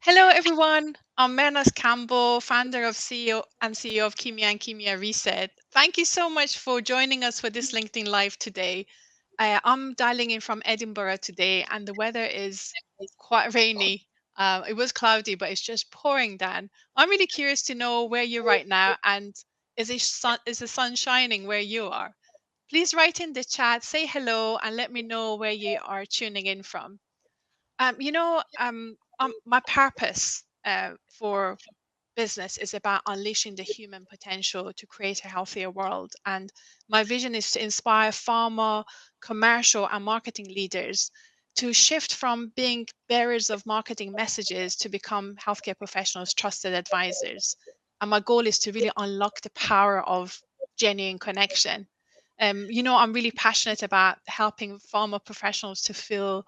Hello, everyone. I'm Mehrnaz Campbell, founder of CEO of Kimia and Kimia Reset. Thank you so much for joining us for this LinkedIn Live today. I'm dialing in from Edinburgh today, and the weather is quite rainy. It was cloudy, but it's just pouring down. I'm really curious to know where you're right now, and is the sun shining where you are? Please write in the chat, say hello, and let me know where you are tuning in from. My purpose for business is about unleashing the human potential to create a healthier world. And my vision is to inspire pharma, commercial, and marketing leaders to shift from being bearers of marketing messages to become healthcare professionals' trusted advisors. And my goal is to really unlock the power of genuine connection. I'm really passionate about helping pharma professionals to feel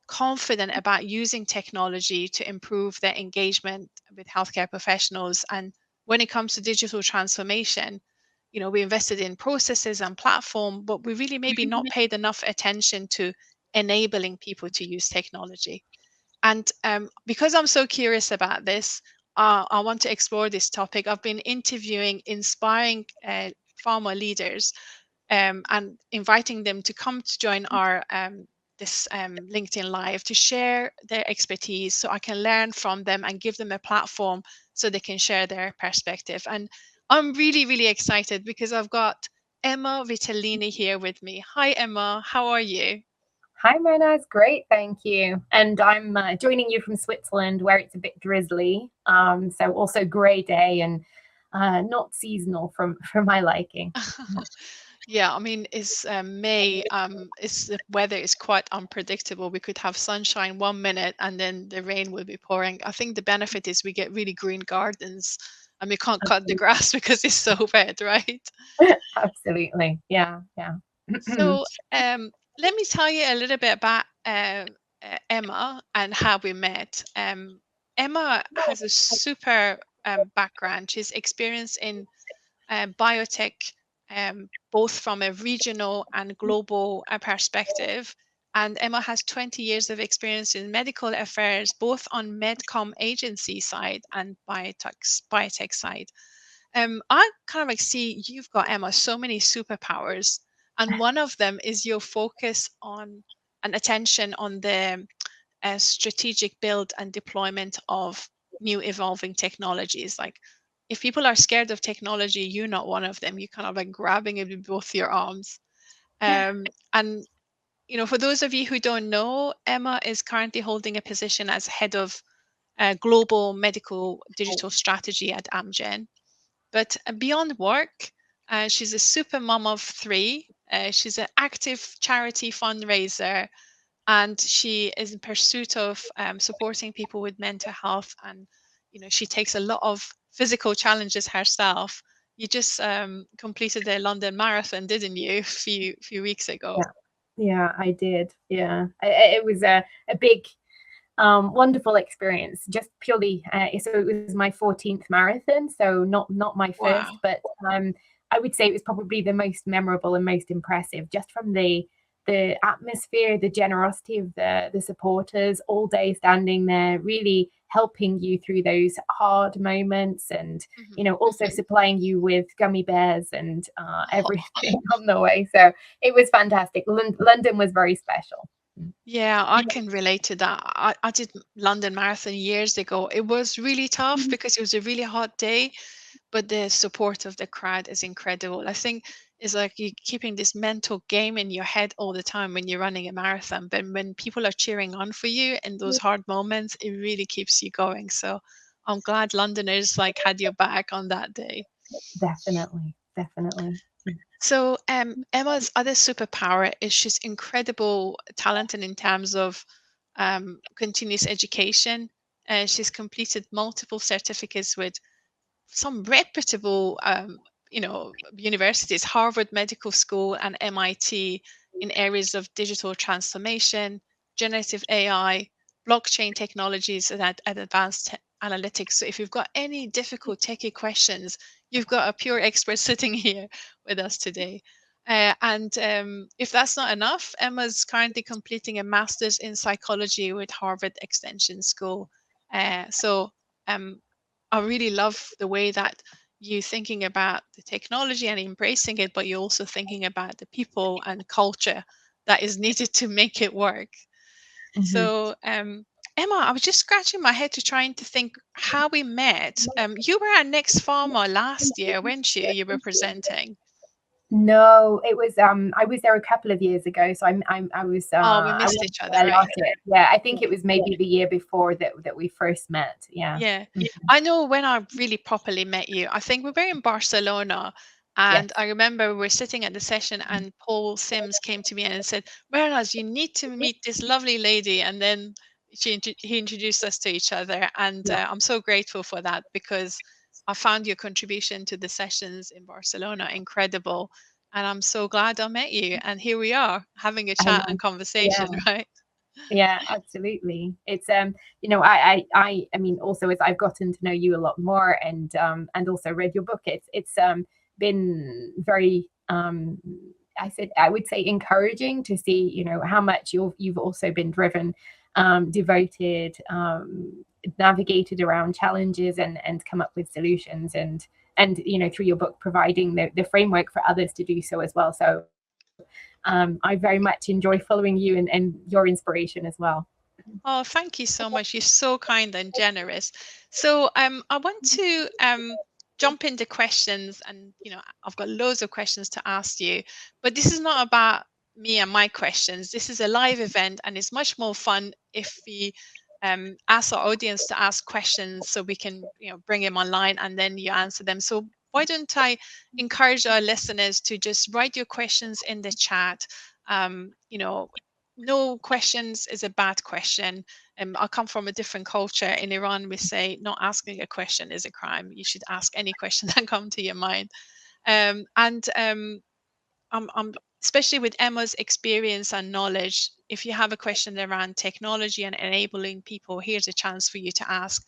confident about using technology to improve their engagement with healthcare professionals. And when it comes to digital transformation, we invested in processes and platform, but we really maybe not paid enough attention to enabling people to use technology. And because I'm so curious about this, I want to explore this topic. I've been interviewing inspiring pharma leaders and inviting them to come to join our this LinkedIn Live to share their expertise so I can learn from them and give them a platform so they can share their perspective. And I'm really, really excited because I've got Emma Vitalini here with me. Hi, Emma. How are you? Hi, Mehrnaz. Great, thank you. And I'm joining you from Switzerland, where it's a bit drizzly. So also grey day and not seasonal for my liking. Yeah, I mean, it's May. It's the weather is quite unpredictable. We could have sunshine 1 minute and then the rain will be pouring. I think the benefit is we get really green gardens and we can't cut the Absolutely. grass because it's so wet, right? Absolutely. Yeah, yeah. So, let me tell you a little bit about Emma and how we met. Emma has a super background. She's experienced in biotech, both from a regional and global perspective. And Emma has 20 years of experience in medical affairs, both on medcom agency side and biotech side. I kind of like see you've got, Emma, so many superpowers, and one of them is your focus on and attention on the strategic build and deployment of new evolving technologies. Like, if people are scared of technology, you're not one of them. You're kind of like grabbing it with both your arms. And for those of you who don't know, Emma is currently holding a position as head of global medical digital strategy at Amgen. But beyond work, she's a super mom of three. She's an active charity fundraiser, and she is in pursuit of supporting people with mental health. And she takes a lot of physical challenges herself. You just completed the London Marathon, didn't you, a few weeks ago? Yeah, yeah, I did. Yeah, it was a big, wonderful experience. Just purely, so it was my 14th marathon, so not my first, Wow. but I would say it was probably the most memorable and most impressive, just from the atmosphere, the generosity of the supporters all day standing there, really helping you through those hard moments, and Mhm. also supplying you with gummy bears and everything on the way. So it was fantastic. London was very special. Yeah, I can relate to that. I did London Marathon years ago. It was really tough because it was a really hot day, but the support of the crowd is incredible. I think it's like you keeping this mental game in your head all the time when you're running a marathon. But when people are cheering on for you in those hard moments, it really keeps you going. So I'm glad Londoners like had your back on that day. Definitely, definitely. So Emma's other superpower is she's incredible talented in terms of continuous education. She's completed multiple certificates with some reputable, universities, Harvard Medical School and MIT, in areas of digital transformation, generative AI, blockchain technologies, and advanced analytics. So if you've got any difficult techie questions, you've got a pure expert sitting here with us today. And if that's not enough, Emma's currently completing a master's in psychology with Harvard Extension School. So I really love the way that you thinking about the technology and embracing it, but you're also thinking about the people and culture that is needed to make it work. Mhm. So, Emma, I was just scratching my head to trying to think how we met. You were at Next Farmer last year, weren't you? You were presenting. No, it was I was there a couple of years ago, so I was Oh, we I missed wasn't each other, there right? last year. Yeah, I think it was maybe the year before that we first met. Yeah. Yeah. Mhm. I know when I really properly met you, I think we were in Barcelona. And Yes. I remember we were sitting at the session and Paul Sims came to me and said, Mehrnaz, you need to meet this lovely lady. And then he introduced us to each other. And Yeah. I'm so grateful for that because I found your contribution to the sessions in Barcelona incredible. And I'm so glad I met you. And here we are having a I chat and know. Yeah. conversation, right? Yeah, absolutely. It's I mean, also as I've gotten to know you a lot more and also read your book, it's been very I would say encouraging to see, how much you've also been driven, devoted, navigated around challenges and come up with solutions and through your book providing the framework for others to do so as well. So I very much enjoy following you and your inspiration as well. Oh, thank you so much. You're so kind and generous. So, I want to jump into questions, and I've got loads of questions to ask you, but this is not about me and my questions. This is a live event, and it's much more fun if we ask our audience to ask questions, so we can, bring them online and then you answer them. So, why don't I encourage our listeners to just write your questions in the chat? No questions is a bad question. I come from a different culture. In Iran, we say not asking a question is a crime. You should ask any question that come to your mind. And I'm especially with Emma's experience and knowledge. If you have a question around technology and enabling people, here's a chance for you to ask.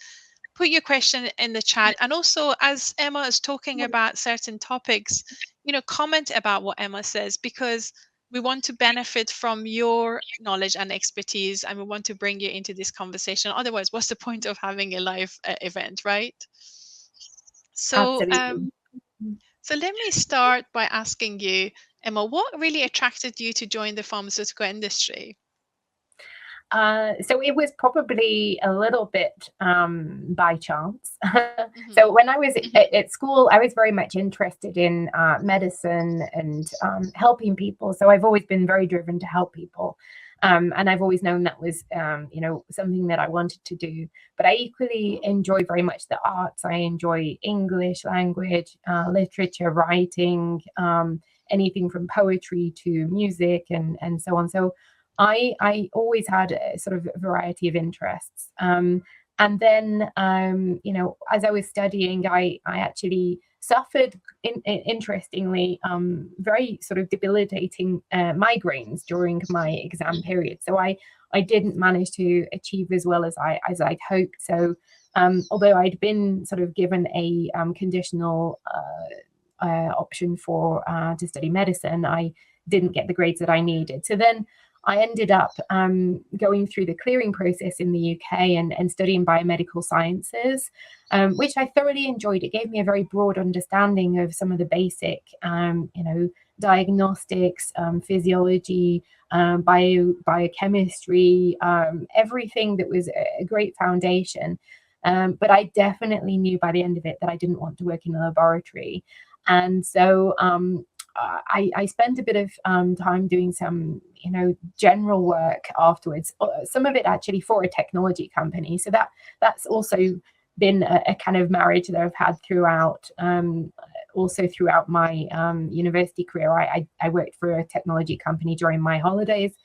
Put your question in the chat, and also as Emma is talking about certain topics, comment about what Emma says, because we want to benefit from your knowledge and expertise, and we want to bring you into this conversation. Otherwise, what's the point of having a live event, right? So, Absolutely. so let me start by asking you, Emma, what really attracted you to join the pharmaceutical industry? So it was probably a little bit by chance. Hmm. So when I was at school, I was very much interested in medicine and helping people. So I've always been very driven to help people. And I've always known that was, something that I wanted to do. But I equally enjoy very much the arts. I enjoy English language, literature, writing, anything from poetry to music and so on. So I always had a sort of variety of interests. And then, as I was studying, I actually suffered, interestingly, very sort of debilitating migraines during my exam period. So I didn't manage to achieve as well as I'd hoped. So although I'd been sort of given a conditional option for to study medicine, I didn't get the grades that I needed. So then I ended up going through the clearing process in the UK and studying biomedical sciences, which I thoroughly enjoyed. It gave me a very broad understanding of some of the basic, diagnostics, physiology, biochemistry, everything that was a great foundation. But I definitely knew by the end of it that I didn't want to work in a laboratory. And so I spent a bit of time doing some, general work afterwards. Some of it actually for a technology company. So that's also been a kind of marriage that I've had throughout. Also throughout my university career, I worked for a technology company during my holidays.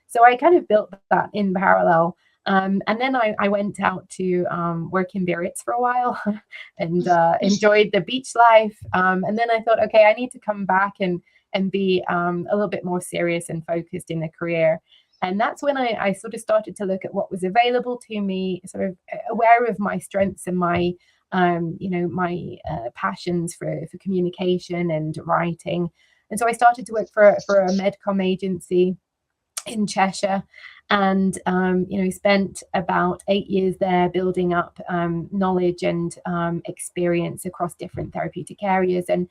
So I kind of built that in parallel. And then I went out to work in Biarritz for a while and enjoyed the beach life. And then I thought, okay, I need to come back and be a little bit more serious and focused in a career. And that's when I sort of started to look at what was available to me, sort of aware of my strengths and my my passions for communication and writing. And so I started to work for a medcom agency in Cheshire, and spent about 8 years there building up knowledge and experience across different therapeutic areas. And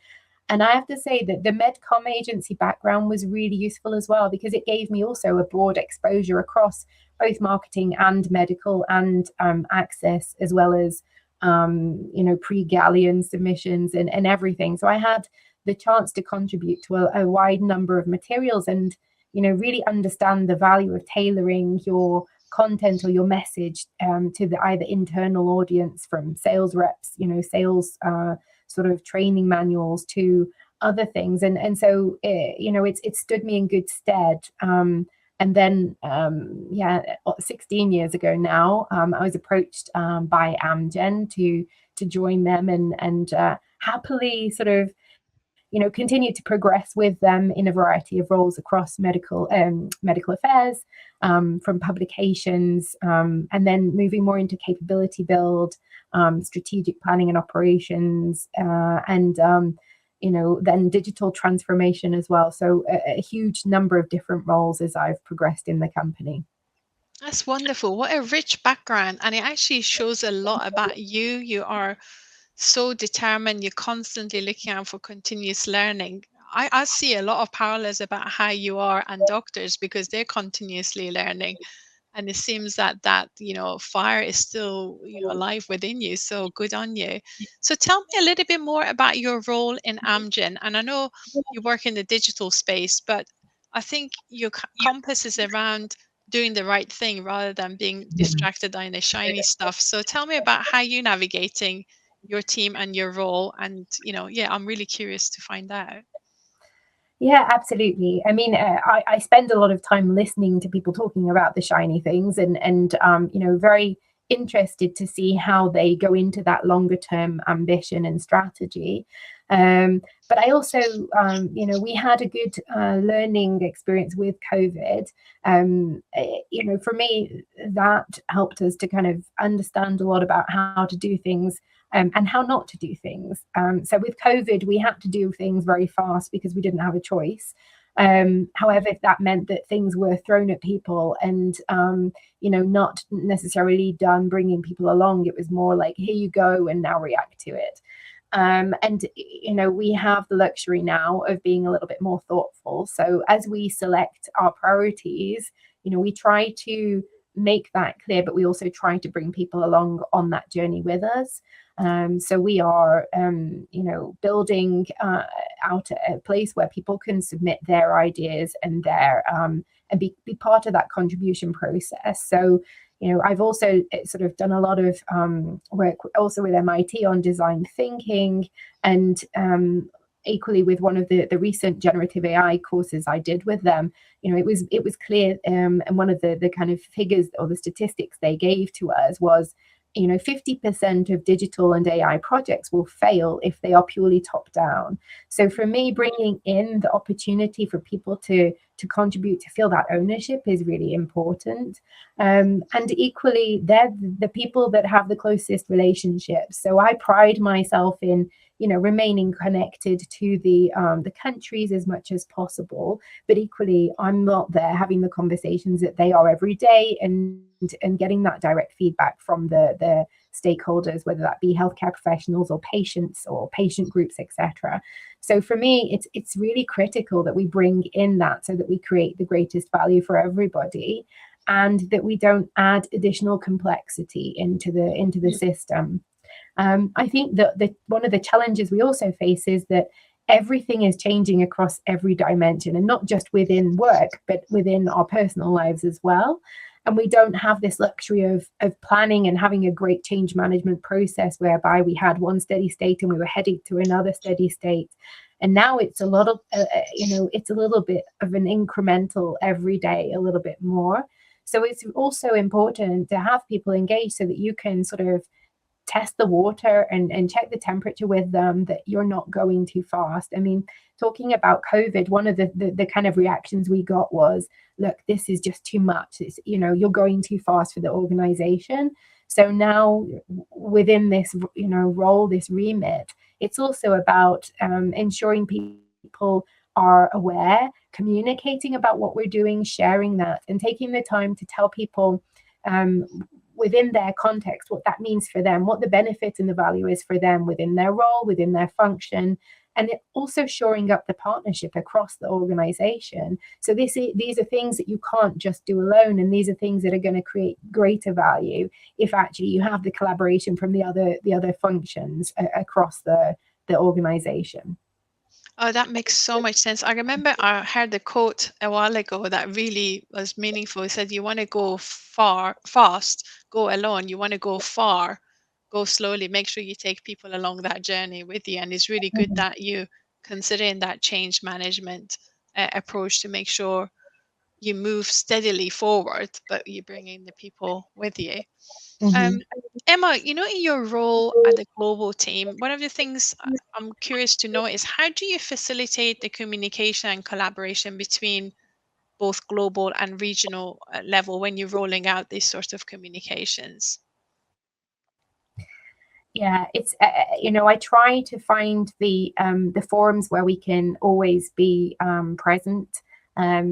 I have to say that the Medcom agency background was really useful as well, because it gave me also a broad exposure across both marketing and medical and access, as well as pre-Galleon submissions and everything. So I had the chance to contribute to a wide number of materials, and really understand the value of tailoring your content or your message to the either internal audience, from sales reps, sales sort of training manuals, to other things. And so it stood me in good stead. And then 16 years ago now, I was approached by Amgen to join them, and happily sort of continue to progress with them in a variety of roles across medical affairs, from publications, and then moving more into capability build, strategic planning and operations, and then digital transformation as well. So a huge number of different roles as I've progressed in the company. That's wonderful. What a rich background. And it actually shows a lot about you. You are so determined. You're constantly looking out for continuous learning. I see a lot of parallels about how you are and doctors, because they're continuously learning. And it seems that fire is still alive within you. So good on you. So tell me a little bit more about your role in Amgen. And I know you work in the digital space, but I think your compass is around doing the right thing rather than being distracted by the shiny stuff. So tell me about how you're navigating your team and your role. And I'm really curious to find out. Yeah, absolutely. I mean, I spend a lot of time listening to people talking about the shiny things, and very interested to see how they go into that longer term ambition and strategy. But I also, we had a good learning experience with COVID. For me, that helped us to kind of understand a lot about how to do things, and how not to do things. So with COVID, we had to do things very fast because we didn't have a choice. However, if that meant that things were thrown at people and, not necessarily done bringing people along, it was more like, here you go, and now react to it. And we have the luxury now of being a little bit more thoughtful. So as we select our priorities, we try to make that clear, but we also try to bring people along on that journey with us. So we are, building out a place where people can submit their ideas and and be part of that contribution process. So, I've also sort of done a lot of work also with MIT on design thinking, and equally with one of the recent generative AI courses I did with them. It was clear, and one of the kind of figures or the statistics they gave to us was, 50% of digital and AI projects will fail if they are purely top down. So for me, bringing in the opportunity for people to contribute, to feel that ownership is really important. And equally, they're the people that have the closest relationships. So I pride myself in, remaining connected to the countries as much as possible. But equally, I'm not there having the conversations that they are every day, and getting that direct feedback from the stakeholders, whether that be healthcare professionals or patients or patient groups, etc. So for me, it's really critical that we bring in that, so that we create the greatest value for everybody, and that we don't add additional complexity into the system. I think that one of the challenges we also face is that everything is changing across every dimension, and not just within work, but within our personal lives as well. And we don't have this luxury of planning and having a great change management process whereby we had one steady state and we were heading to another steady state. And now it's a lot of, it's a little bit of an incremental every day, a little bit more. So it's also important to have people engaged so that you can sort of test the water and check the temperature with them, that you're not going too fast. I mean, talking about COVID, one of the kind of reactions we got was, look, this is just too much. It's, you're going too fast for the organization. So now within this, role, this remit, it's also about ensuring people are aware communicating about what we're doing, sharing that, and taking the time to tell people um, within their context what that means for them, what the benefit and the value is for them within their role, within their function, and it also shoring up the partnership across the organization. So these are things that you can't just do alone, and these are things that are going to create greater value if actually you have the collaboration from the other functions across the organization. Oh, that makes so much sense. I remember I heard a quote a while ago that really was meaningful. It said, "You want to go far, fast, go alone. You want to go far, go slowly. Make sure you take people along that journey with you." And it's really good Mhm. that you considering that change management approach to make sure you move steadily forward, but you're bringing the people with you. Mhm. Um, Emma, in your role at the global team, one of the things I'm curious to know is how do you facilitate the communication and collaboration between both global and regional level when you're rolling out these sorts of communications? Yeah, it's I try to find the forums where we can always be present.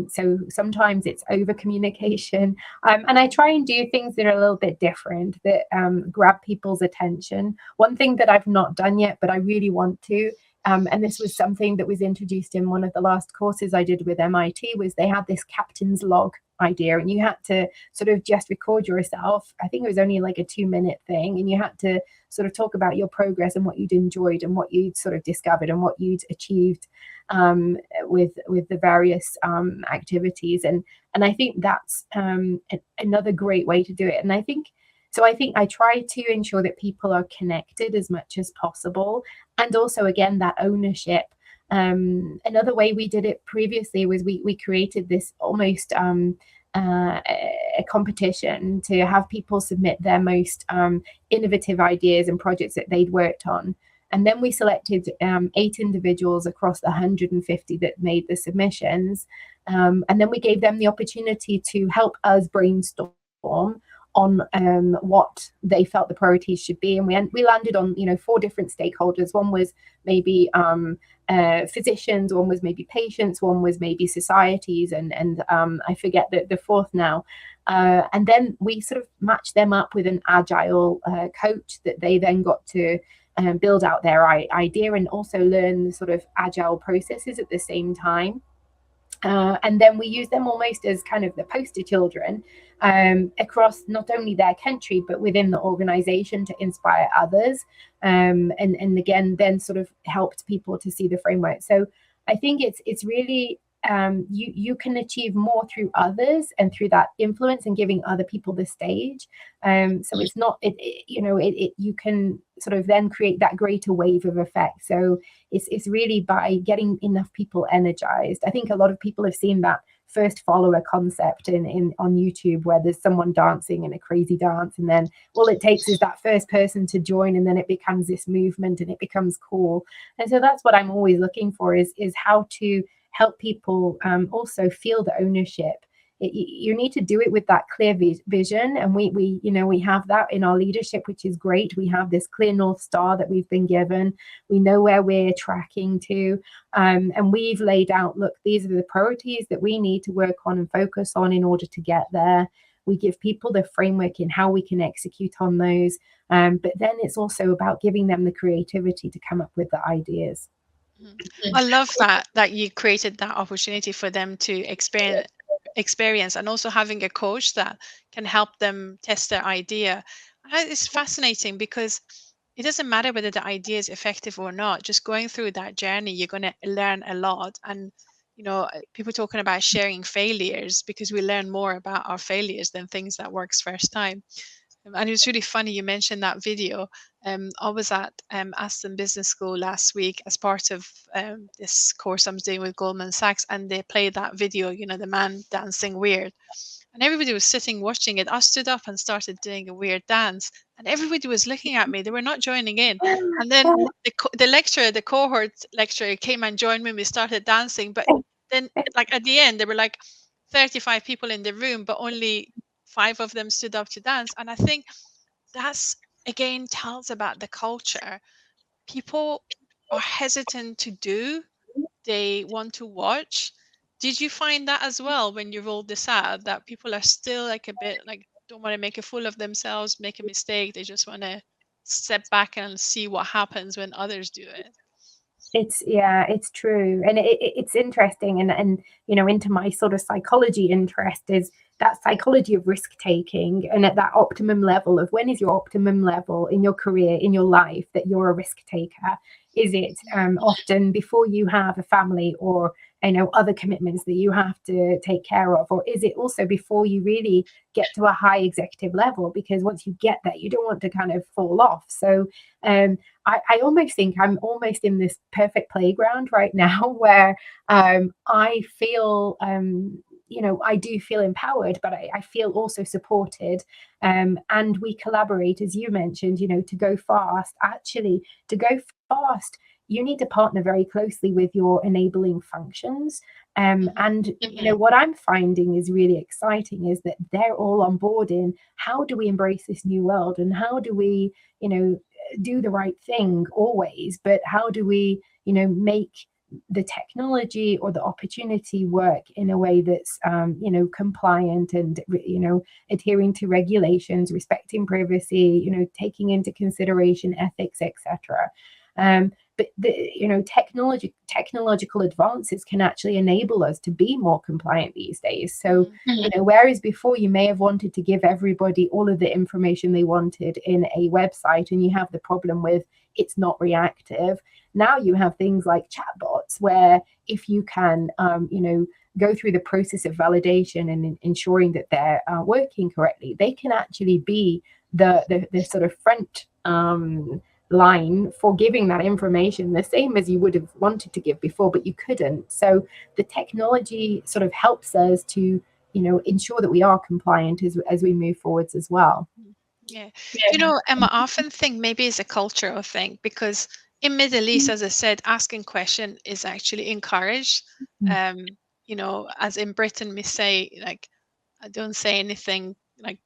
So sometimes it's over communication, and I try and do things that are a little bit different that grab people's attention. One thing that I've not done yet, but I really want to, and this was something that was introduced in one of the last courses I did with MIT, was they had this captain's log idea, and you had to sort of just record yourself. I think it was only like a 2-minute thing, and you had to sort of talk about your progress and what you'd enjoyed and what you'd sort of discovered and what you'd achieved with the various activities. And I think that's another great way to do it. And I think I try to ensure that people are connected as much as possible, and also again that ownership. Another way we did it previously was we created this almost a competition to have people submit their most innovative ideas and projects that they'd worked on. And then we selected 8 individuals across the 150 that made the submissions. And then we gave them the opportunity to help us brainstorm on what they felt the priorities should be. And we landed on 4 different stakeholders. One was maybe physicians, one was maybe patients, one was maybe societies, and I forget the fourth now. And then we sort of matched them up with an agile coach that they then got to build out their idea and also learn the sort of agile processes at the same time. And then we use them almost as kind of the poster children across not only their country but within the organization to inspire others, and again then sort of helped people to see the framework. So I think it's really you can achieve more through others and through that influence and giving other people the stage. So it's not you can sort of then create that greater wave of effect. So it's really by getting enough people energized. I think a lot of people have seen that first follower concept in on YouTube, where there's someone dancing in a crazy dance, and then all it takes is that first person to join, and then it becomes this movement and it becomes cool. And so that's what I'm always looking for, is how to help people also feel the ownership. You need to do it with that clear vision, and we have that in our leadership, which is great. We have this clear North Star that we've been given. We know where we're tracking to, and we've laid out, look, these are the priorities that we need to work on and focus on in order to get there. We give people the framework in how we can execute on those, but then it's also about giving them the creativity to come up with the ideas. Mhm. I love that you created that opportunity for them to experience and also having a coach that can help them test their idea. It's fascinating because it doesn't matter whether the idea is effective or not. Just going through that journey, you're going to learn a lot. And people talking about sharing failures because we learn more about our failures than things that works first time. And it was really funny you mentioned that video. I was at Aston Business School last week as part of this course I'm doing with Goldman Sachs, and they played that video, the man dancing weird. And everybody was sitting watching it. I stood up and started doing a weird dance, and everybody was looking at me. They were not joining in. And then the lecturer, the cohort lecturer, came and joined me. We started dancing, but then, like at the end, there were like 35 people in the room, but only 5 of them stood up to dance. And I think that's again tells about the culture. People are hesitant to do, they want to watch. Did you find that as well when you rolled this out, that people are still like a bit like don't want to make a fool of themselves, make a mistake, they just want to step back and see what happens when others do it? It's true, and it's interesting, and into my sort of psychology interest is that psychology of risk taking, and at that optimum level of when is your optimum level in your career, in your life, that you're a risk taker. Is it often before you have a family or other commitments that you have to take care of, or is it also before you really get to a high executive level? Because once you get there, you don't want to kind of fall off. So I almost think I'm almost in this perfect playground right now where I feel, I do feel empowered, but I feel also supported. And we collaborate, as you mentioned, to go fast. Actually, to go fast, you need to partner very closely with your enabling functions. And what I'm finding is really exciting is that they're all on board in how do we embrace this new world, and how do we, do the right thing always, but how do we, make the technology or the opportunity work in a way that's, compliant and, adhering to regulations, respecting privacy, taking into consideration ethics, etc. But technological advances can actually enable us to be more compliant these days. So, whereas before you may have wanted to give everybody all of the information they wanted in a website, and you have the problem with it's not reactive. Now you have things like chatbots, where if you can, go through the process of validation and ensuring that they're working correctly, they can actually be the sort of front line for giving that information, the same as you would have wanted to give before, but you couldn't. So the technology sort of helps us to, ensure that we are compliant as we move forwards as well. Yeah. Do you know, Emma, I often think maybe it's a cultural thing because in Middle East, as I said, asking question is actually encouraged. Um, as in Britain, we say like, I don't say anything like,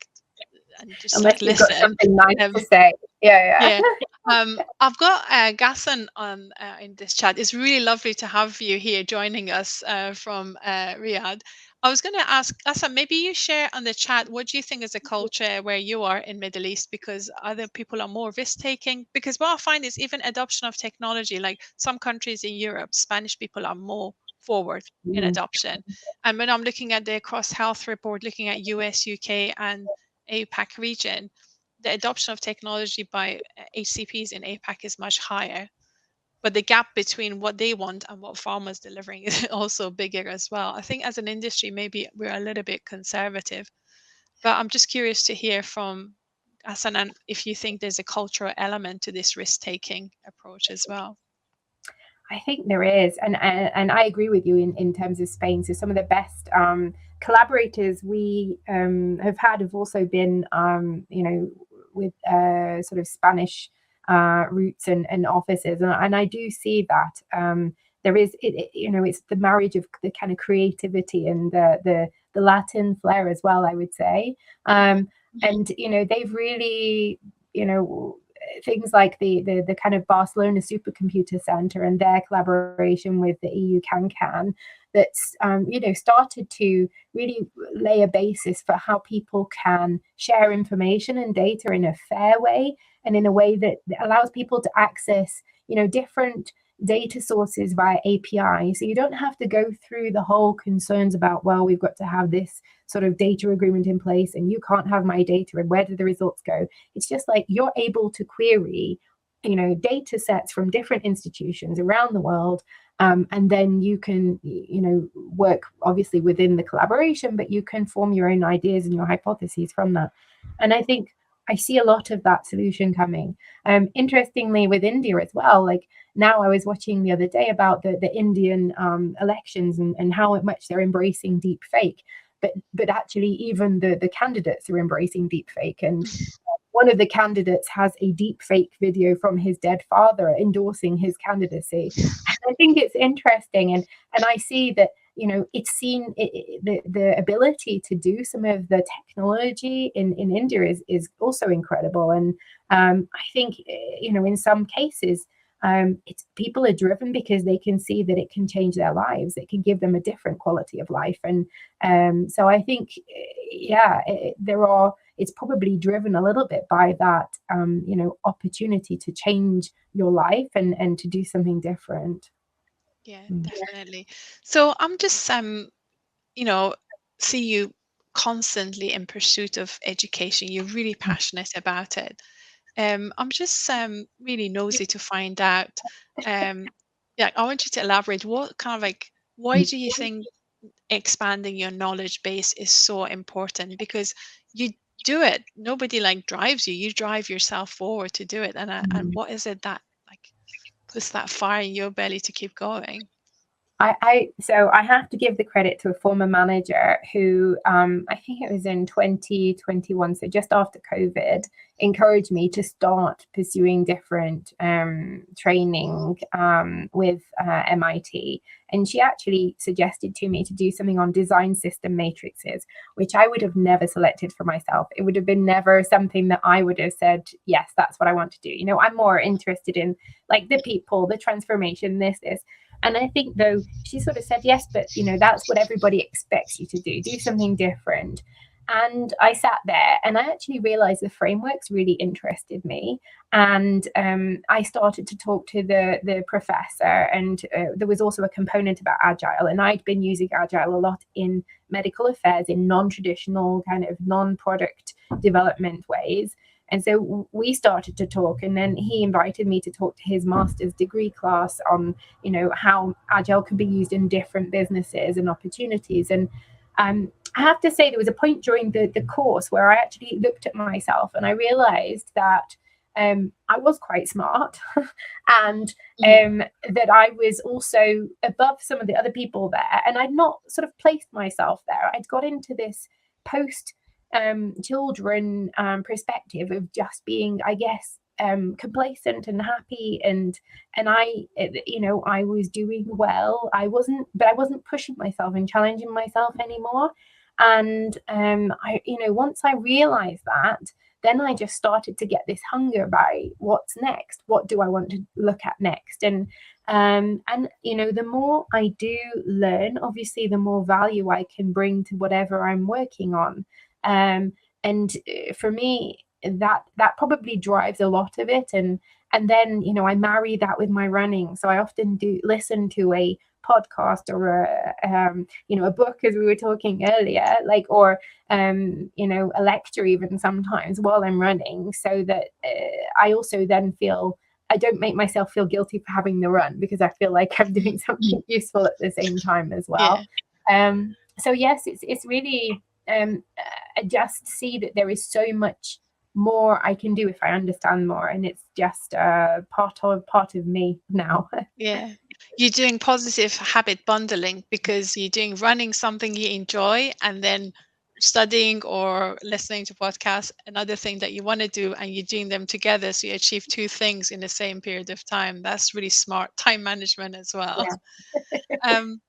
and just like Unless you've got listen. something nice to say. Yeah. Yeah. I've got Gassan on in this chat. It's really lovely to have you here joining us from Riyadh. I was going to ask Gassan, maybe you share on the chat what do you think is a culture where you are in Middle East, because other people are more risk taking. Because what I find is even adoption of technology, like some countries in Europe, Spanish people are more forward in adoption. And when I'm looking at the Cross Health report, looking at US, UK, and APAC region, the adoption of technology by HCPs in APAC is much higher, but the gap between what they want and what pharma's delivering is also bigger as well. I think as an industry, maybe we're a little bit conservative, but I'm just curious to hear from Hassan and if you think there's a cultural element to this risk-taking approach as well. I think there is, and I agree with you in terms of Spain. So some of the best collaborators we have had have also been, with sort of Spanish roots and offices, and I do see that there is, it's the marriage of the kind of creativity and the Latin flair as well, I would say, and they've really, things like the kind of Barcelona Supercomputer Center and their collaboration with the EU CanCan that's started to really lay a basis for how people can share information and data in a fair way, and in a way that allows people to access different data sources via API. So you don't have to go through the whole concerns about, well, we've got to have this sort of data agreement in place and you can't have my data and where do the results go. It's just like you're able to query data sets from different institutions around the world, and then you can work obviously within the collaboration, but you can form your own ideas and your hypotheses from that. And I think I see a lot of that solution coming. Interestingly, with India as well, like now I was watching the other day about the Indian elections and how much they're embracing deep fake. But actually, even the candidates are embracing deep fake. And one of the candidates has a deep fake video from his dead father endorsing his candidacy. And I think it's interesting. And I see that, it's seen the ability to do some of the technology in India is also incredible. And I think, in some cases, it's people are driven because they can see that it can change their lives. It can give them a different quality of life. And so I think, yeah, it's probably driven a little bit by that, opportunity to change your life and to do something different. Yeah, Mm. definitely. So I'm just you know, see you constantly in pursuit of education. You're really passionate about it. I'm just really nosy to find out. Um, yeah, I want you to elaborate. What kind of like, why do you think expanding your knowledge base is so important? Because you do it. Nobody like drives you. You drive yourself forward to do it. And Mm. what is it that like puts that fire in your belly to keep going? So I have to give the credit to a former manager who, I think it was in 2021, so just after COVID, encouraged me to start pursuing different training with MIT. And she actually suggested to me to do something on design system matrices, which I would have never selected for myself. It would have been never something that I would have said, yes, that's what I want to do. I'm more interested in like the people, the transformation, this. And I think, though, she sort of said, yes, but, that's what everybody expects you to do something different. And I sat there and I actually realized the frameworks really interested me. And I started to talk to the professor. And there was also a component about Agile. And I'd been using Agile a lot in medical affairs, in non-traditional kind of non-product development ways. And so we started to talk, and then he invited me to talk to his master's degree class on, how Agile could be used in different businesses and opportunities. And I have to say, there was a point during the course where I actually looked at myself and I realized that I was quite smart and that I was also above some of the other people there. And I'd not sort of placed myself there. I'd got into this post children perspective of just being, I guess, complacent and happy, and I was doing well. I wasn't pushing myself and challenging myself anymore. And once I realized that, then I just started to get this hunger by what's next. What do I want to look at next? And the more I do learn, obviously the more value I can bring to whatever I'm working on. And for me, that probably drives a lot of it. And then I marry that with my running, so I often do listen to a podcast or a book, as we were talking earlier, like, or a lecture even sometimes while I'm running, so that I also then feel I don't make myself feel guilty for having the run, because I feel like I'm doing something useful at the same time as well. Yeah. So yes, it's really I just see that there is so much more I can do if I understand more, and it's just part of me now. Yeah. You're doing positive habit bundling because you're doing running something you enjoy and then studying or listening to podcasts, another thing that you want to do, and you're doing them together. So you achieve two things in the same period of time. That's really smart time management as well. Yeah. Um,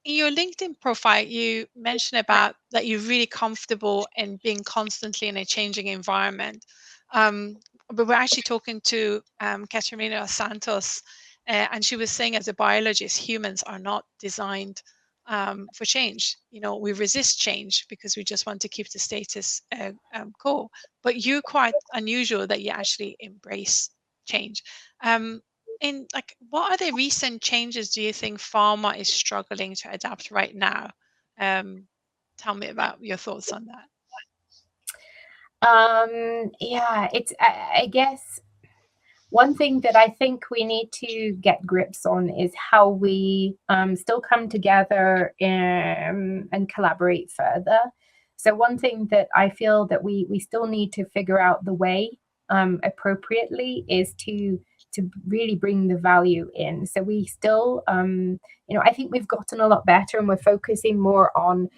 in your LinkedIn profile, you mentioned about that you're really comfortable in being constantly in a changing environment. Um, but we're actually talking to Caterina Santos, and she was saying, as a biologist, humans are not designed for change. We resist change because we just want to keep the status quo. But you're quite unusual that you actually embrace change. Um, and like, what are the recent changes do you think pharma is struggling to adapt right now? Um, Tell me about your thoughts on that. Yeah, it's I guess one thing that I think we need to get grips on is how we still come together and collaborate further. So one thing that I feel that we still need to figure out the way appropriately is to really bring the value in. So we still, I think we've gotten a lot better, and we're focusing more on,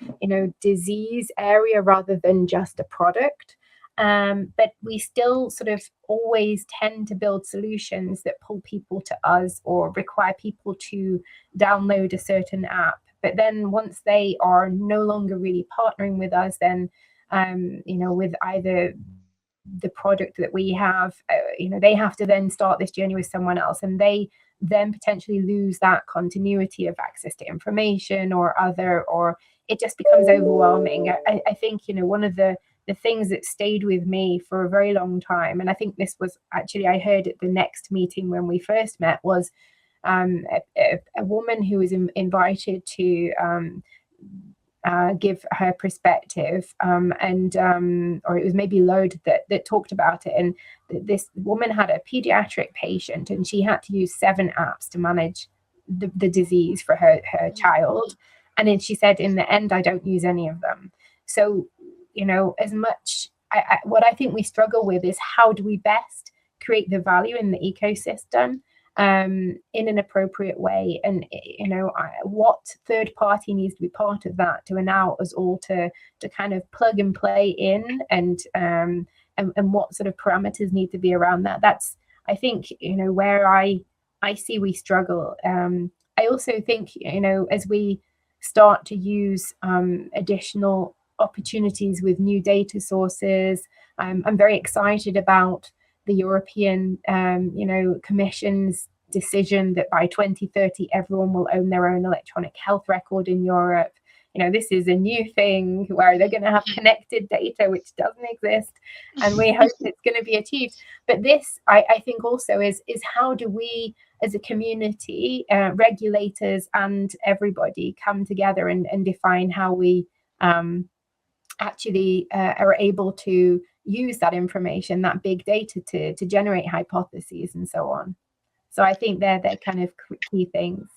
disease area rather than just a product. But we still sort of always tend to build solutions that pull people to us or require people to download a certain app. But then once they are no longer really partnering with us, then with either the product that we have, they have to then start this journey with someone else, and they then potentially lose that continuity of access to information or it just becomes overwhelming. I think, one of the things that stayed with me for a very long time, and I think this was actually, I heard at the next meeting when we first met, was a woman who was invited to give her perspective, or it was maybe Lode that talked about it. And this woman had a pediatric patient, and she had to use 7 apps to manage the disease for her child. And then she said, in the end, I don't use any of them. So, as much, what I think we struggle with is how do we best create the value in the ecosystem in an appropriate way, and what third party needs to be part of that to allow us all to kind of plug and play in, and what sort of parameters need to be around that. That's, I think, where I see we struggle. I also think, as we start to use additional opportunities with new data sources, I'm very excited about the European Commission's decision that by 2030 everyone will own their own electronic health record in Europe. This is a new thing where they're going to have connected data, which doesn't exist, and we hope it's going to be achieved. But this, I think, also is how do we, as a community, regulators and everybody, come together and define how we actually are able to use that information, that big data, to generate hypotheses and so on. So I think they're kind of key things.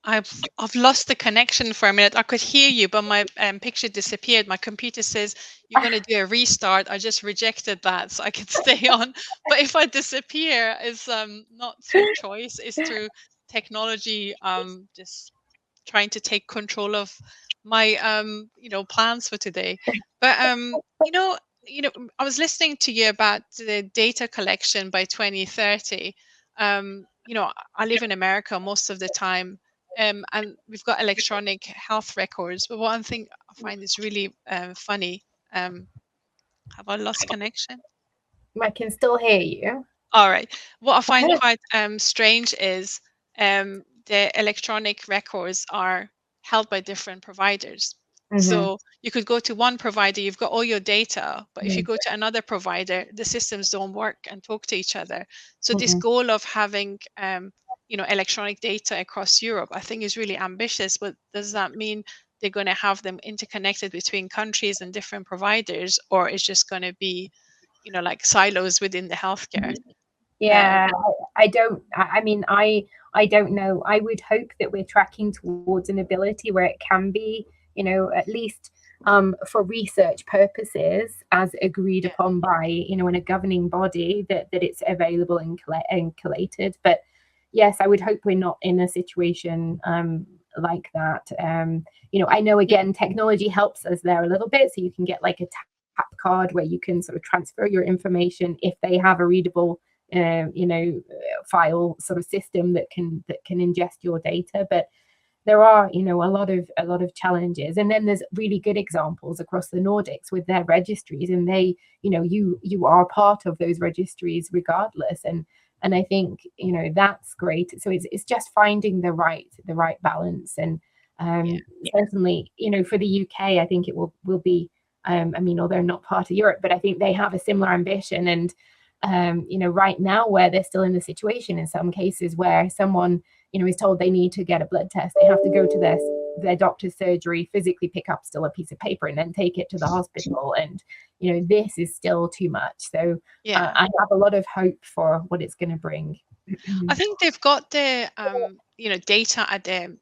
I've lost the connection for a minute. I could hear you, but my picture disappeared. My computer says you're going to do a restart. I just rejected that so I could stay on. But if I disappear, it's not through choice. It's through technology just trying to take control of my plans for today. But I was listening to you about the data collection by 2030. I live in America most of the time, and we've got electronic health records. But one thing I find is really funny. Have I lost connection? I can still hear you. All right. What I find quite strange is the electronic records are held by different providers. So you could go to one provider, you've got all your data, but if you go to another provider, the systems don't work and talk to each other. So this goal of having electronic data across Europe, I think, is really ambitious. But does that mean they're going to have them interconnected between countries and different providers, or it's just going to be like silos within the healthcare? Yeah, I don't know. I would hope that we're tracking towards an ability where it can be, at least for research purposes, as agreed upon by, in a governing body, that it's available and collated. But yes, I would hope we're not in a situation like that. I know, again, technology helps us there a little bit. So you can get like a tap card where you can sort of transfer your information if they have a readable file sort of system that can ingest your data. But there are a lot of challenges, and then there's really good examples across the Nordics with their registries, and they you are part of those registries regardless, and I think that's great. So it's just finding the right balance, and certainly for the UK, I think it will be although not part of Europe, but I think they have a similar ambition. And right now, where they're still in the situation in some cases where someone is told they need to get a blood test, they have to go to their doctor's surgery, physically pick up still a piece of paper and then take it to the hospital, and this is still too much. So I have a lot of hope for what it's going to bring. I think they've got the data at the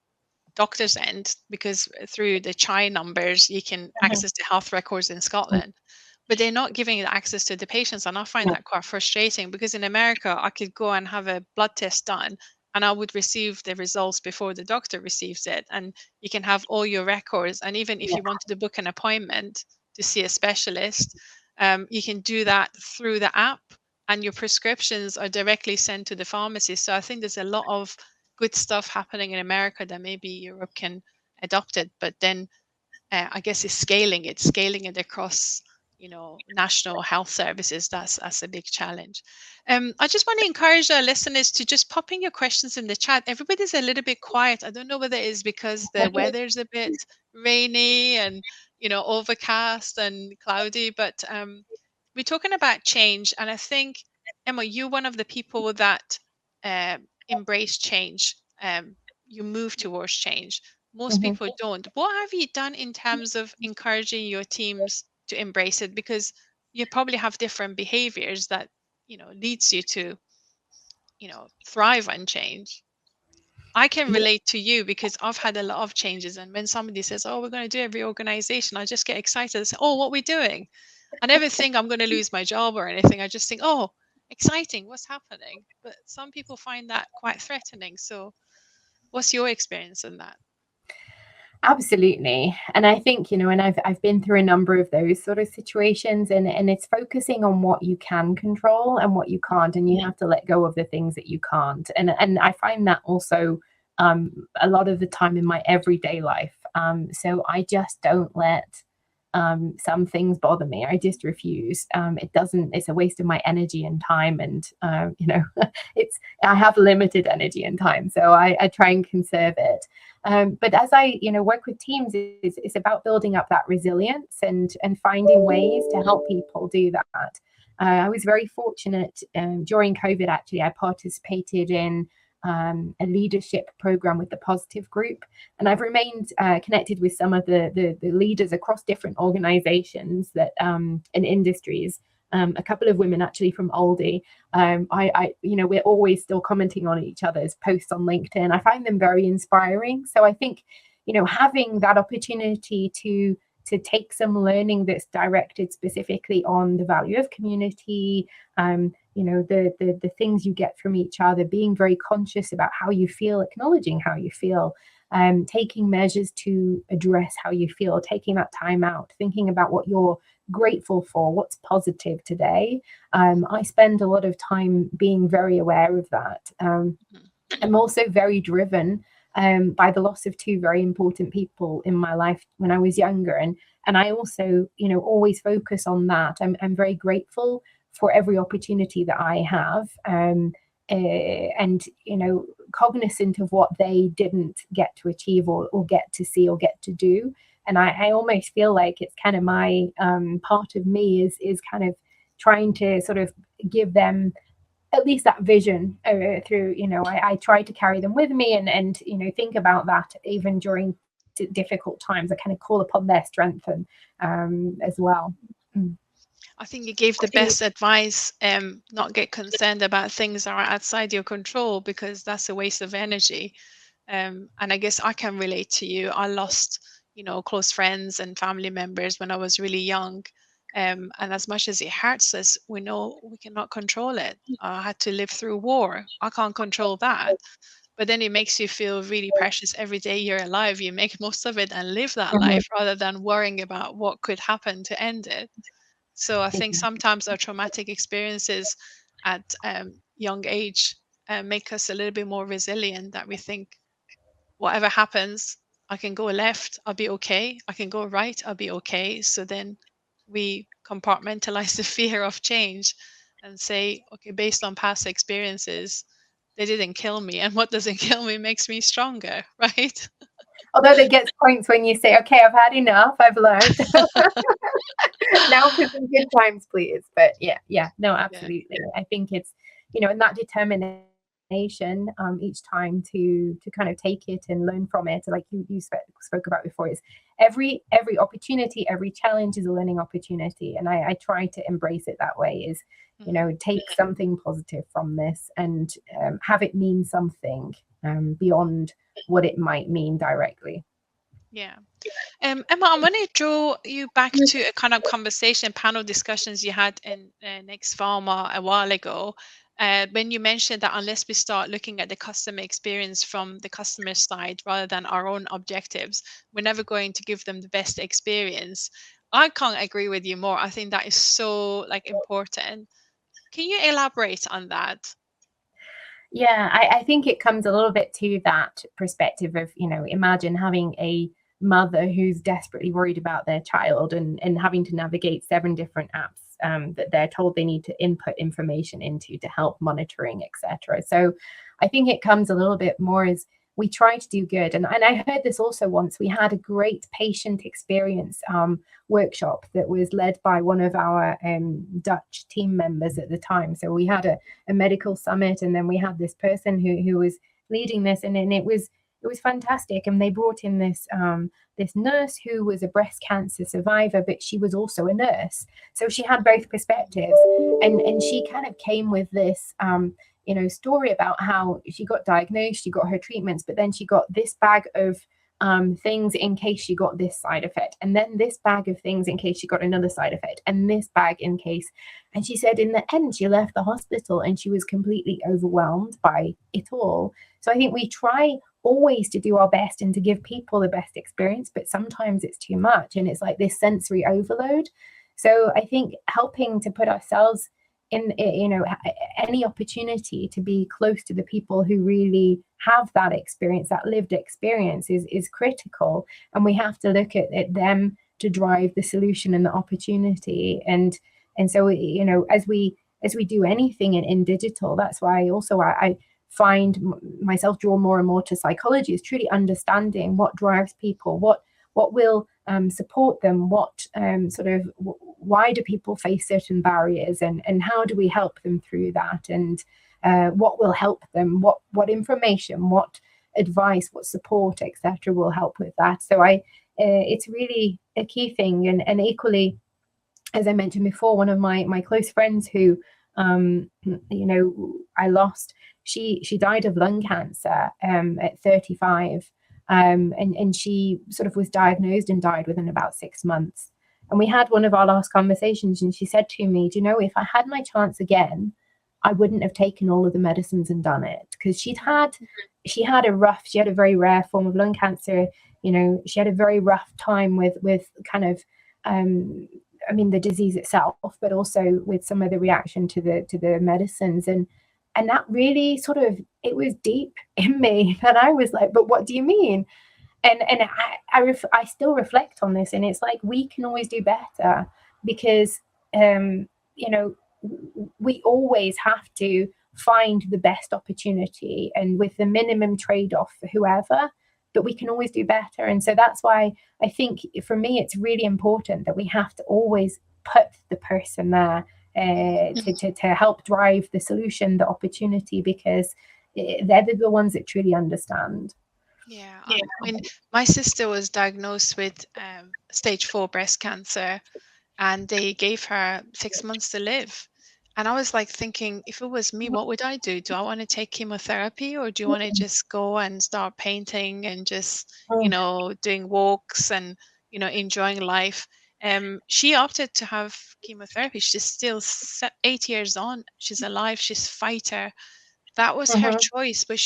doctor's end, because through the CHI numbers you can access the health records in Scotland, but they're not giving access to the patients. And I find that quite frustrating, because in America I could go and have a blood test done and I would receive the results before the doctor receives it, and you can have all your records. And even if you wanted to book an appointment to see a specialist, you can do that through the app, and your prescriptions are directly sent to the pharmacy. So I think there's a lot of good stuff happening in America that maybe Europe can adopt it. But then I guess it's scaling it across national health services, that's a big challenge. I just want to encourage our listeners to just pop in your questions in the chat. Everybody's a little bit quiet. I don't know whether it is because the weather's a bit rainy and overcast and cloudy, but we're talking about change, and I think, Emma, you're one of the people that embrace change. You move towards change. Most Mhm. people don't. What have you done in terms of encouraging your teams to embrace it? Because you probably have different behaviors that leads you to thrive on change. I can Yeah, relate to you because I've had a lot of changes, and when somebody says, "Oh, we're going to do a reorganization," I just get excited. I say, "Oh, what are we doing?" I never think I'm going to lose my job or anything. I just think, "Oh, exciting, what's happening?" But some people find that quite threatening. So what's your experience in that? absolutely. And I think, and I've been through a number of those sort of situations, and it's focusing on what you can control and what you can't, and you have to let go of the things that you can't. And I find that also a lot of the time in my everyday life. So I just don't let some things bother me. I just refuse. It's a waste of my energy and time. And, I have limited energy and time. So I try and conserve it. But as I, work with teams, it's about building up that resilience and finding ways to help people do that. I was very fortunate during COVID, actually, I participated in a leadership program with the Positive Group. And I've remained connected with some of the leaders across different organizations that and industries. A couple of women actually from Aldi. We're always still commenting on each other's posts on LinkedIn. I find them very inspiring. So I think, having that opportunity to take some learning that's directed specifically on the value of community, the things you get from each other, being very conscious about how you feel, acknowledging how you feel, taking measures to address how you feel, taking that time out, thinking about what you're grateful for, what's positive today. I spend a lot of time being very aware of that. I'm also very driven by the loss of two very important people in my life when I was younger, and I also, always focus on that. I'm very grateful for every opportunity that I have, and cognizant of what they didn't get to achieve or get to see or get to do. And I almost feel like it's kind of my part of me is kind of trying to sort of give them at least that vision through, I try to carry them with me and think about that even during difficult times. I kind of call upon their strength and as well. I think you gave the best advice. Not get concerned about things that are outside your control, because that's a waste of energy. And I guess I can relate to you. I lost, close friends and family members when I was really young. And as much as it hurts us, we know we cannot control it. I had to live through war. I can't control that. But then it makes you feel really precious every day you're alive. You make most of it and live that Mhm. life rather than worrying about what could happen to end it. So I think sometimes our traumatic experiences at young age make us a little bit more resilient, that we think whatever happens, I can go left, I'll be okay. I can go right, I'll be okay. So then we compartmentalize the fear of change and say, okay, based on past experiences, they didn't kill me. And what doesn't kill me makes me stronger, right? Although there gets points when you say, okay, I've had enough, I've learned. Now for some good times, please. But yeah, no, Yeah. absolutely. I think it's, and that determination each time to kind of take it and learn from it, like you spoke about before, is every opportunity, every challenge is a learning opportunity, and I try to embrace it that way. Is take something positive from this and have it mean something beyond what it might mean directly. Yeah. Emma, I want to draw you back to a kind of conversation, panel discussions you had in Next Pharma a while ago, when you mentioned that unless we start looking at the customer experience from the customer side rather than our own objectives, we're never going to give them the best experience. I can't agree with you more. I think that is so important. Can you elaborate on that? Yeah, I think it comes a little bit to that perspective of, imagine having a mother who's desperately worried about their child and having to navigate 7 different apps that they're told they need to input information into to help monitoring, etc. So I think it comes a little bit more as we try to do good. And I heard this also once. We had a great patient experience workshop that was led by one of our Dutch team members at the time. So we had a medical summit, and then we had this person who was leading this, and it was fantastic. And they brought in this nurse who was a breast cancer survivor, but she was also a nurse, so she had both perspectives. And she kind of came with this story about how she got diagnosed, she got her treatments, but then she got this bag of things in case she got this side effect, and then this bag of things in case she got another side effect, and this bag in case. And she said in the end she left the hospital and she was completely overwhelmed by it all. So I think we try always to do our best and to give people the best experience, but sometimes it's too much and it's like this sensory overload. So I think helping to put ourselves in any opportunity to be close to the people who really have that experience, that lived experience, is critical. And we have to look at them to drive the solution and the opportunity. And so as we do anything in digital, that's why also I find myself drawn more and more to psychology, is truly understanding what drives people, what will support them, what why do people face certain barriers, and how do we help them through that, and what will help them, what information, what advice, what support, etc. will help with that. So it's really a key thing. And equally, as I mentioned before, one of my close friends who I lost, she died of lung cancer at 35. And she sort of was diagnosed and died within about 6 months. And we had one of our last conversations, and she said to me, do you know, if I had my chance again, I wouldn't have taken all of the medicines and done it, because she had a very rare form of lung cancer. She had a very rough time with kind of the disease itself, but also with some of the reaction to the medicines. And that really it was deep in me that I was like, but what do you mean? And I still reflect on this, and it's like, we can always do better, because we always have to find the best opportunity and with the minimum trade-off for whoever, but we can always do better. And so that's why I think, for me, it's really important that we have to always put the person there to help drive the solution, the opportunity, because they're the ones that truly understand. Yeah, I mean, my sister was diagnosed with stage 4 breast cancer, and they gave her 6 months to live. And I was like thinking, if it was me, what would I do? Do I want to take chemotherapy, or do you want to just go and start painting and just, doing walks and, enjoying life? She opted to have chemotherapy. She's still 8 years on. She's alive. She's a fighter. That was her choice, but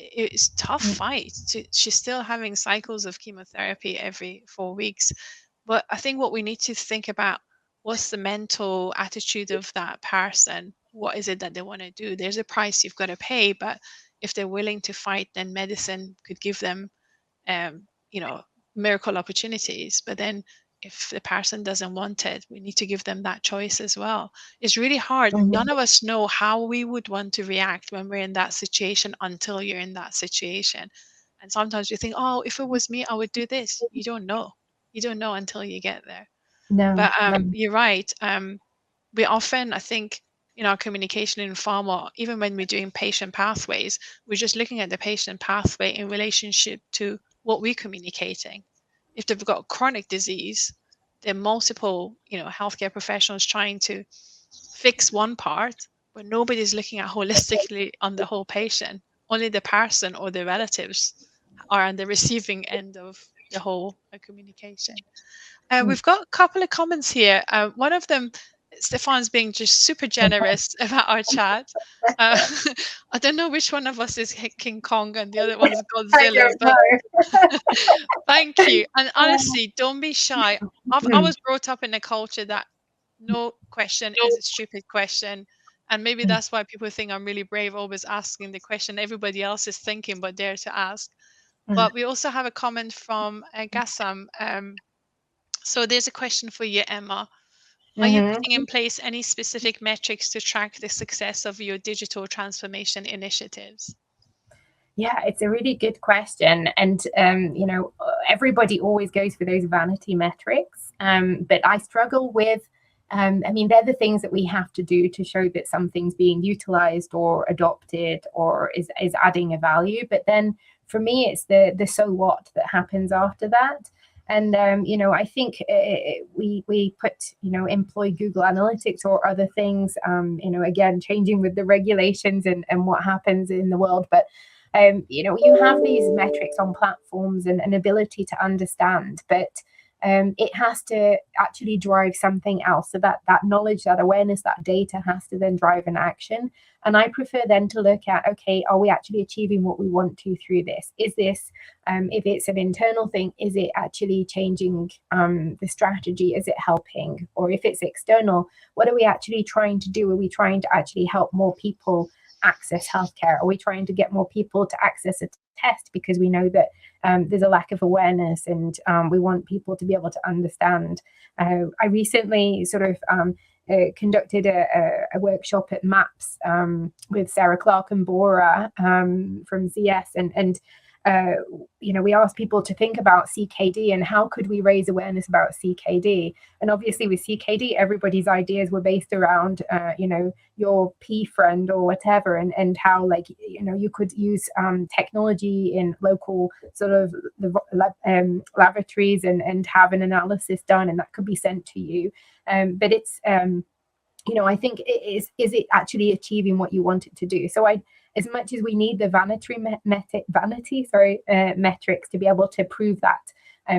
it's tough fight. She's still having cycles of chemotherapy every 4 weeks. But I think what we need to think about, what's the mental attitude of that person? What is it that they want to do? There's a price you've got to pay, but if they're willing to fight, then medicine could give them, um, you know, miracle opportunities. But then if the person doesn't want it, we need to give them that choice as well. It's really hard. None of us know how we would want to react when we're in that situation until you're in that situation. And sometimes you think, oh, if it was me, I would do this. You don't know. You don't know until you get there. No, But you're right. We often, I think, in our communication in pharma, even when we're doing patient pathways, we're just looking at the patient pathway in relationship to what we're communicating. If they've got chronic disease, there are multiple, healthcare professionals trying to fix one part, but nobody's looking at holistically on the whole patient. Only the person or the relatives are on the receiving end of the whole communication. We've got a couple of comments here. One of them, Stefan's being just super generous about our chat. Uh, I don't know which one of us is King Kong and the other one's I Godzilla, don't but know. thank you. And honestly, don't be shy. I was brought up in a culture that no question is a stupid question. And maybe that's why people think I'm really brave, always asking the question everybody else is thinking but dare to ask. But we also have a comment from Gassam. So there's a question for you, Emma. Are you putting in place any specific metrics to track the success of your digital transformation initiatives? Yeah, it's a really good question. And, everybody always goes for those vanity metrics. But I struggle with, they're the things that we have to do to show that something's being utilized or adopted or is adding a value. But then for me, it's the so what that happens after that. And, I think we put, employ Google Analytics or other things, again, changing with the regulations and what happens in the world. But you have these metrics on platforms and an ability to understand, but it has to actually drive something else. So that knowledge, that awareness, that data has to then drive an action. And I prefer then to look at, okay, are we actually achieving what we want to through this? Is this, if it's an internal thing, is it actually changing the strategy? Is it helping? Or if it's external, what are we actually trying to do? Are we trying to actually help more people access healthcare? Are we trying to get more people to access a test because we know that there's a lack of awareness and we want people to be able to understand? I recently sort of conducted a workshop at MAPS with Sarah Clark and Bora from ZS, and we asked people to think about CKD and how could we raise awareness about CKD. And obviously with CKD, everybody's ideas were based around, your P friend or whatever, and how you could use technology in local sort of laboratories and have an analysis done, and that could be sent to you. But it's, I think is it actually achieving what you want it to do? So as much as we need the metrics to be able to prove that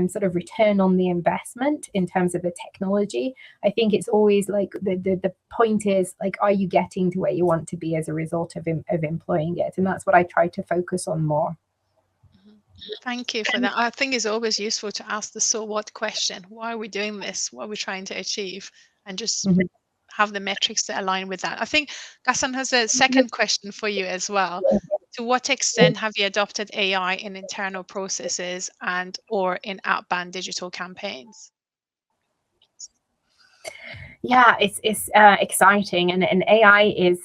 sort of return on the investment in terms of the technology, I think it's always like the point is like, are you getting to where you want to be as a result of employing it? And that's what I try to focus on more. Thank you for that. I think it's always useful to ask the so what question. Why are we doing this? What are we trying to achieve? And just have the metrics that align with that. I think Gassan has a second question for you as well. To what extent have you adopted AI in internal processes and or in outbound digital campaigns? Yeah, it's exciting, and AI is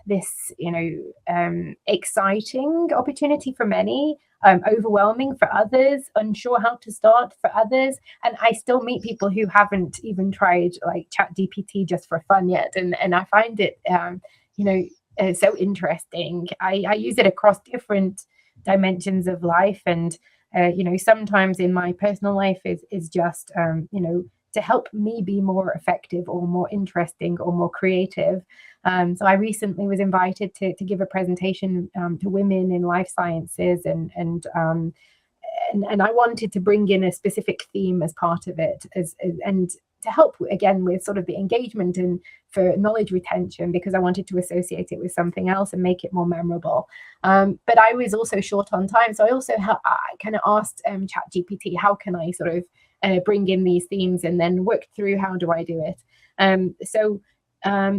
this exciting opportunity for many, overwhelming for others, unsure how to start for others. And I still meet people who haven't even tried like ChatGPT just for fun yet, and I find it so interesting. I use it across different dimensions of life, and sometimes in my personal life is just to help me be more effective or more interesting or more creative. So I recently was invited to give a presentation to women in life sciences, and I wanted to bring in a specific theme as part of it, and to help again with sort of the engagement and for knowledge retention, because I wanted to associate it with something else and make it more memorable. But I was also short on time, so I also kind of asked ChatGPT, how can I sort of bring in these themes, and then work through how do I do it.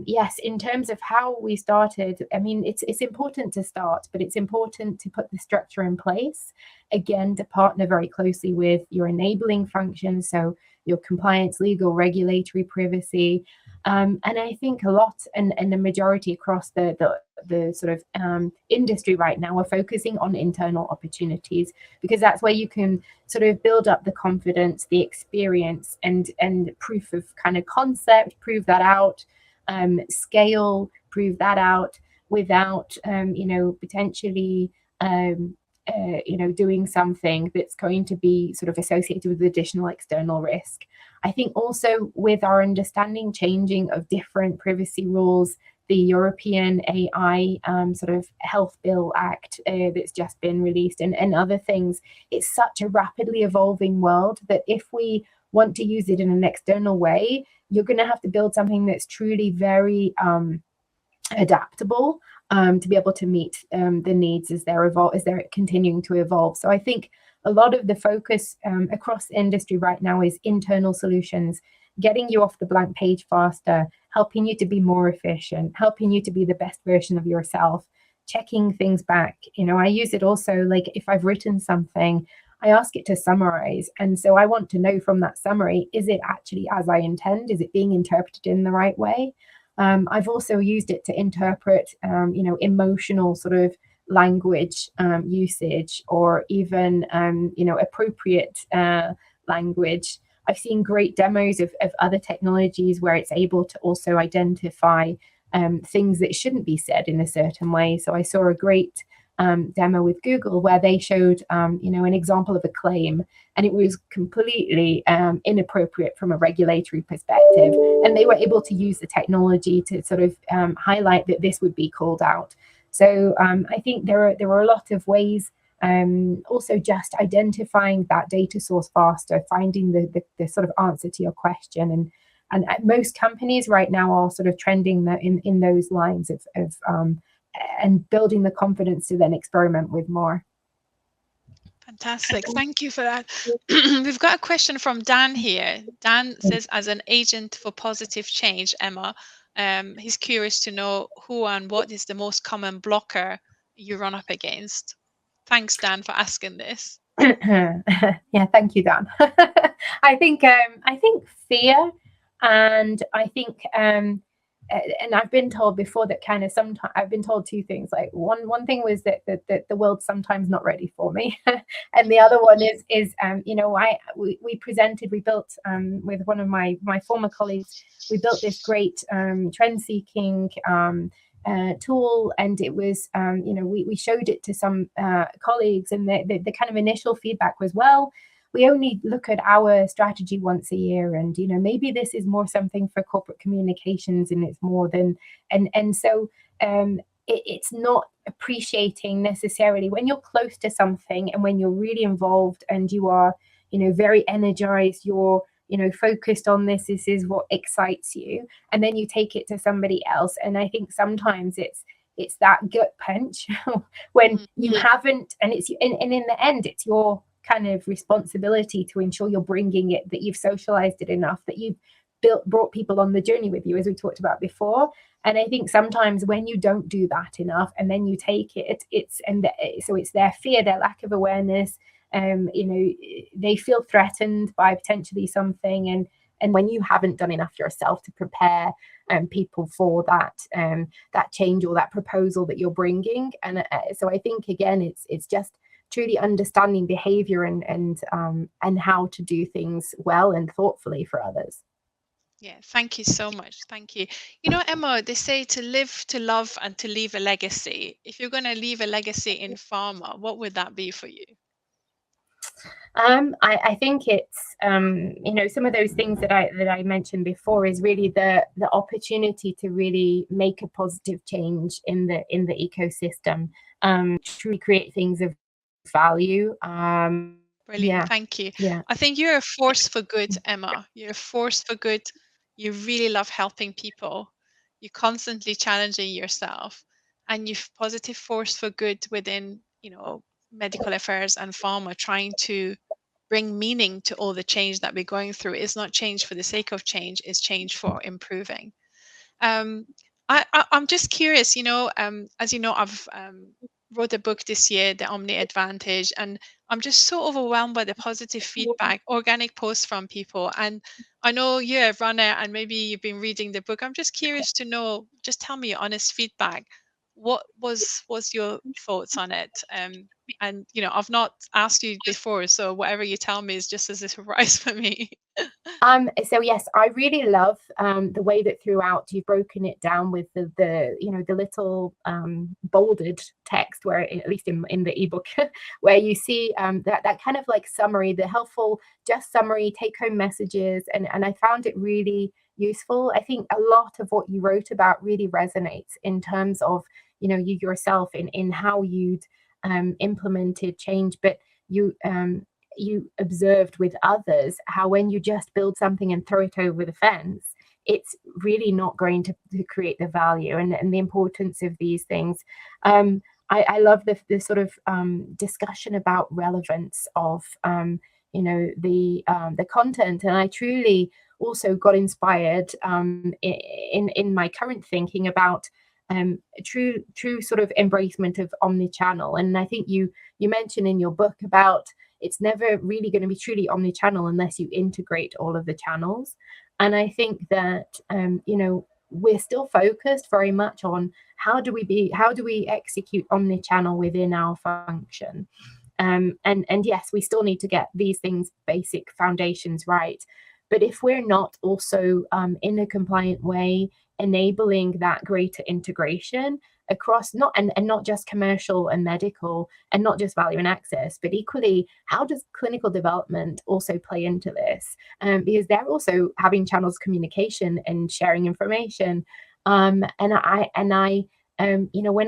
Yes, in terms of how we started, I mean, it's important to start, but it's important to put the structure in place, again, to partner very closely with your enabling functions, so your compliance, legal, regulatory, privacy. And I think a lot, and the majority across the sort of industry right now are focusing on internal opportunities, because that's where you can sort of build up the confidence, the experience, and proof of kind of concept, prove that out, scale, prove that out without potentially doing something that's going to be sort of associated with additional external risk. I think also with our understanding changing of different privacy rules, the European AI sort of Health Bill Act that's just been released, and other things, it's such a rapidly evolving world that if we want to use it in an external way, you're going to have to build something that's truly very adaptable to be able to meet the needs as they're continuing to evolve. So I think a lot of the focus across the industry right now is internal solutions, getting you off the blank page faster, helping you to be more efficient, helping you to be the best version of yourself, checking things back. I use it also, like if I've written something, I ask it to summarize. And so I want to know from that summary, is it actually as I intend? Is it being interpreted in the right way? I've also used it to interpret, emotional sort of language usage, or even, appropriate language. I've seen great demos of other technologies where it's able to also identify things that shouldn't be said in a certain way. So I saw a great demo with Google where they showed, an example of a claim, and it was completely inappropriate from a regulatory perspective. And they were able to use the technology to sort of highlight that this would be called out. So I think there are a lot of ways. Also, just identifying that data source faster, finding the sort of answer to your question, and most companies right now are sort of trending in those lines of and building the confidence to then experiment with more. Fantastic. Thank you for that. We've got a question from Dan here. Dan says, as an agent for positive change, Emma, he's curious to know who and what is the most common blocker you run up against. Thanks, Dan, for asking this. Yeah, thank you, Dan. I think fear, and I think and I've been told before that kind of sometimes I've been told two things. Like one thing was that the world's sometimes not ready for me, and the other one is we built with one of my former colleagues, we built this great trend seeking tool, and it was we showed it to some colleagues, and the kind of initial feedback was, well, we only look at our strategy once a year, and maybe this is more something for corporate communications, and it's more than and so it's not appreciating necessarily when you're close to something, and when you're really involved, and you are very energized, you're focused on this is what excites you, and then you take it to somebody else. And I think sometimes it's that gut punch when you haven't, and in the end it's your kind of responsibility to ensure you're bringing it, that you've socialized it enough, that you've brought people on the journey with you, as we talked about before. And I think sometimes when you don't do that enough, and then you take it, so it's their fear, their lack of awareness. They feel threatened by potentially something, and when you haven't done enough yourself to prepare people for that change or that proposal that you're bringing. And so I think, again, it's just truly understanding behavior and how to do things well and thoughtfully for others. Yeah, thank you so much. Thank you. Emma, they say to live, to love, and to leave a legacy. If you're going to leave a legacy in pharma, what would that be for you? I think it's some of those things that I mentioned before is really the opportunity to really make a positive change in the ecosystem, truly create things of value. Brilliant. Thank you. Yeah. I think you're a force for good, Emma. You're a force for good. You really love helping people. You're constantly challenging yourself, and you've positive force for good within, medical affairs and pharma, trying to bring meaning to all the change that we're going through. It's not change for the sake of change, it's change for improving. Um, I'm just curious, as you know, I've wrote a book this year, The Omni Advantage, and I'm just so overwhelmed by the positive feedback, organic posts from people. And I know you're a runner and maybe you've been reading the book. I'm just curious to know, just tell me your honest feedback. What was your thoughts on it? And I've not asked you before, so whatever you tell me is just as a surprise for me. So yes, I really love the way that throughout you've broken it down with the little bolded text, where at least in the ebook, where you see that kind of like summary, the helpful just summary, take home messages, and I found it really useful. I think a lot of what you wrote about really resonates in terms of you yourself in how you'd implemented change, but you observed with others how when you just build something and throw it over the fence, it's really not going to create the value and the importance of these things. I love the sort of discussion about relevance of the content, and I truly also got inspired in my current thinking about true sort of embracement of omnichannel. And I think you mentioned in your book about it's never really going to be truly omnichannel unless you integrate all of the channels. And I think that we're still focused very much on how do we execute omnichannel within our function. And yes, we still need to get these things, basic foundations right. But if we're not also in a compliant way enabling that greater integration across not just commercial and medical and not just value and access, but equally, how does clinical development also play into this? Because they're also having channels of communication and sharing information. When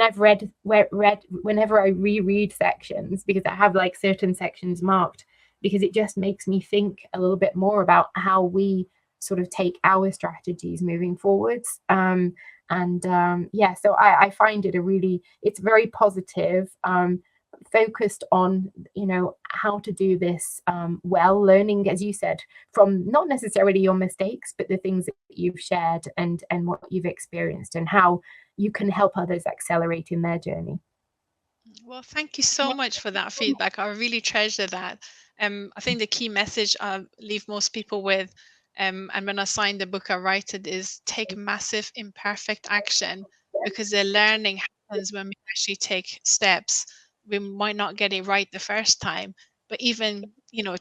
I've read whenever I reread sections, because I have like certain sections marked, because it just makes me think a little bit more about how we sort of take our strategies moving forwards. So I find it's very positive, focused on how to do this well, learning, as you said, from not necessarily your mistakes, but the things that you've shared and what you've experienced and how you can help others accelerate in their journey. Well, thank you so much for that feedback. I really treasure that. I think the key message I leave most people with, and when I sign the book, I write it, is take massive imperfect action, because the learning happens when we actually take steps. We might not get it right the first time, but even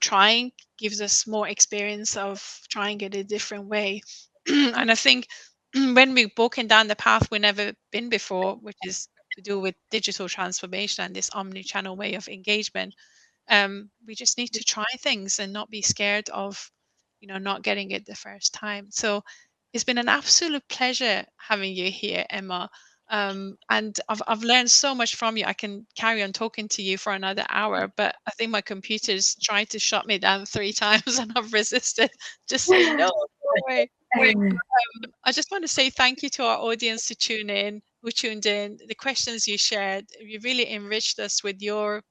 trying gives us more experience of trying it a different way. And I think when we've broken down the path we've never been before, which is to do with digital transformation and this omni-channel way of engagement, we just need to try things and not be scared of not getting it the first time. So it's been an absolute pleasure having you here, Emma. And I've learned so much from you. I can carry on talking to you for another hour, but I think my computer's tried to shut me down 3 times and I've resisted, just saying no, no way. I just want to say thank you to our audience who tuned in, the questions you shared. You really enriched us with your,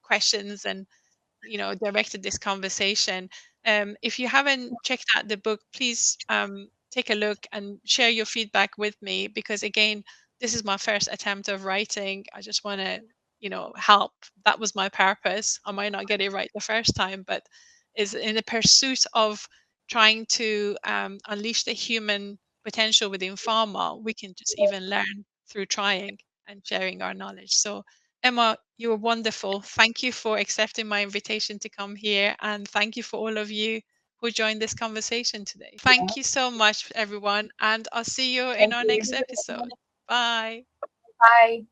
questions, and, directed this conversation. If you haven't checked out the book, please take a look and share your feedback with me, because again, this is my first attempt of writing. I just want to, help. That was my purpose. I might not get it right the first time, but is in the pursuit of trying to unleash the human potential within pharma. We can just even learn through trying and sharing our knowledge. So, Emma, you were wonderful. Thank you for accepting my invitation to come here. And thank you for all of you who joined this conversation today. Thank you so much, everyone. And I'll see you in Thank our you. next episode. Bye. Bye.